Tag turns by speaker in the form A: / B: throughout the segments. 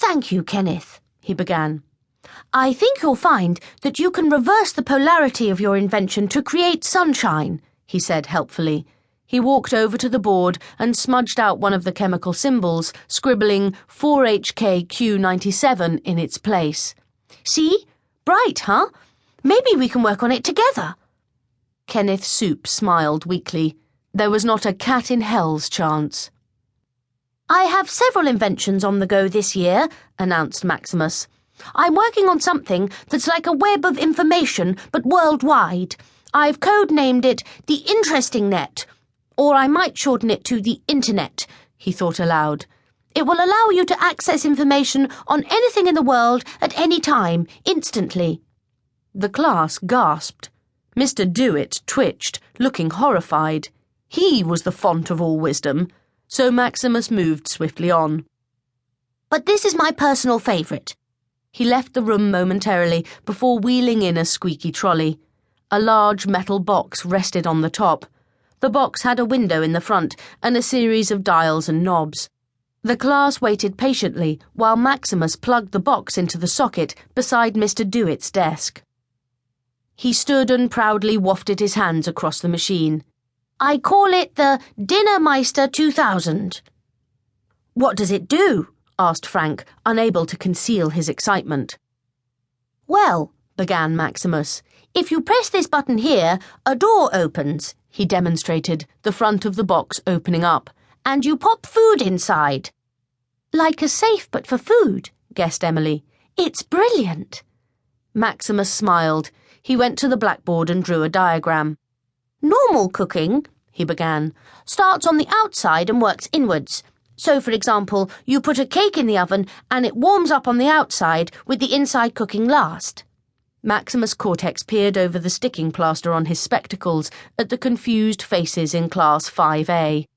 A: "Thank you, Kenneth," he began. "I think you'll find that you can reverse the polarity of your invention to create sunshine," he said helpfully. He walked over to the board and smudged out one of the chemical symbols, scribbling 4HKQ97 in its place. "See? Bright, huh? Maybe we can work on it together." Kenneth Soup smiled weakly. There was not a cat in hell's chance. "I have several inventions on the go this year," announced Maximus. "I'm working on something that's like a web of information, but worldwide. I've code-named it the Interesting Net, or I might shorten it to the Internet," he thought aloud. "It will allow you to access information on anything in the world at any time, instantly." The class gasped. Mr. Dewitt twitched, looking horrified. He was the font of all wisdom, so Maximus moved swiftly on. "But this is my personal favourite." He left the room momentarily before wheeling in a squeaky trolley. A large metal box rested on the top. The box had a window in the front and a series of dials and knobs. The class waited patiently while Maximus plugged the box into the socket beside Mr. Dewitt's desk. He stood and proudly wafted his hands across the machine. "I call it the Dinnermeister 2000. "What does it do?" asked Frank, unable to conceal his excitement. "Well," began Maximus, "if you press this button here, a door opens," he demonstrated, the front of the box opening up, "and you pop food inside." "Like a safe but for food," guessed Emily. "It's brilliant." Maximus smiled. He went to the blackboard and drew a diagram. "Normal cooking," he began, "starts on the outside and works inwards. So, for example, you put a cake in the oven and it warms up on the outside with the inside cooking last." Maximus Cortex peered over the sticking plaster on his spectacles at the confused faces in Class 5A.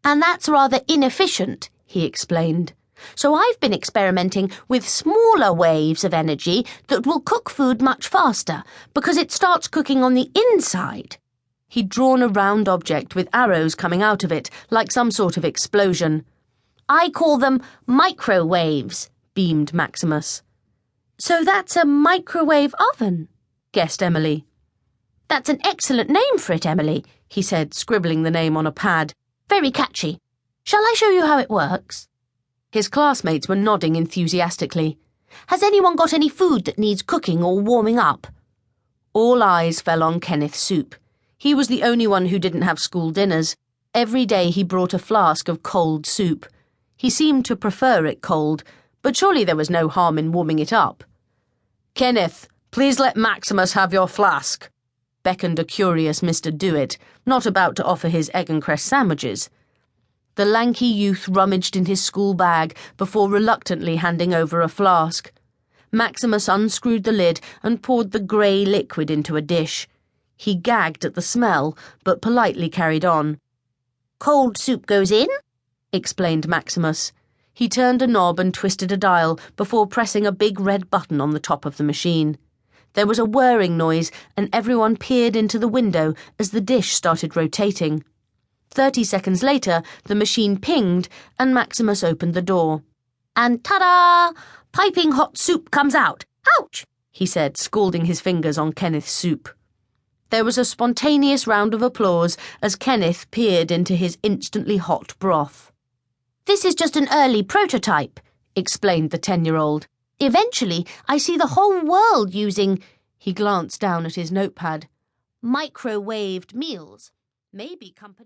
A: "And that's rather inefficient," he explained. "So I've been experimenting with smaller waves of energy that will cook food much faster, because it starts cooking on the inside." He'd drawn a round object with arrows coming out of it, like some sort of explosion. "I call them microwaves," beamed Maximus. "So that's a microwave oven," guessed Emily. "That's an excellent name for it, Emily," he said, scribbling the name on a pad. "Very catchy. Shall I show you how it works?" His classmates were nodding enthusiastically. "Has anyone got any food that needs cooking or warming up?" All eyes fell on Kenneth Soup. He was the only one who didn't have school dinners. Every day he brought a flask of cold soup. He seemed to prefer it cold, but surely there was no harm in warming it up. "Kenneth, please let Maximus have your flask," beckoned a curious Mr. Dewitt, not about to offer his egg and cress sandwiches. The lanky youth rummaged in his school bag before reluctantly handing over a flask. Maximus unscrewed the lid and poured the grey liquid into a dish. He gagged at the smell, but politely carried on. "Cold soup goes in," explained Maximus. He turned a knob and twisted a dial before pressing a big red button on the top of the machine. There was a whirring noise, and everyone peered into the window as the dish started rotating. 30 seconds later, the machine pinged, and Maximus opened the door. "And ta-da! Piping hot soup comes out. Ouch!" he said, scalding his fingers on Kenneth's soup. There was a spontaneous round of applause as Kenneth peered into his instantly hot broth. "This is just an early prototype," explained the 10-year-old. "Eventually, I see the whole world using," he glanced down at his notepad, "microwaved meals. Maybe company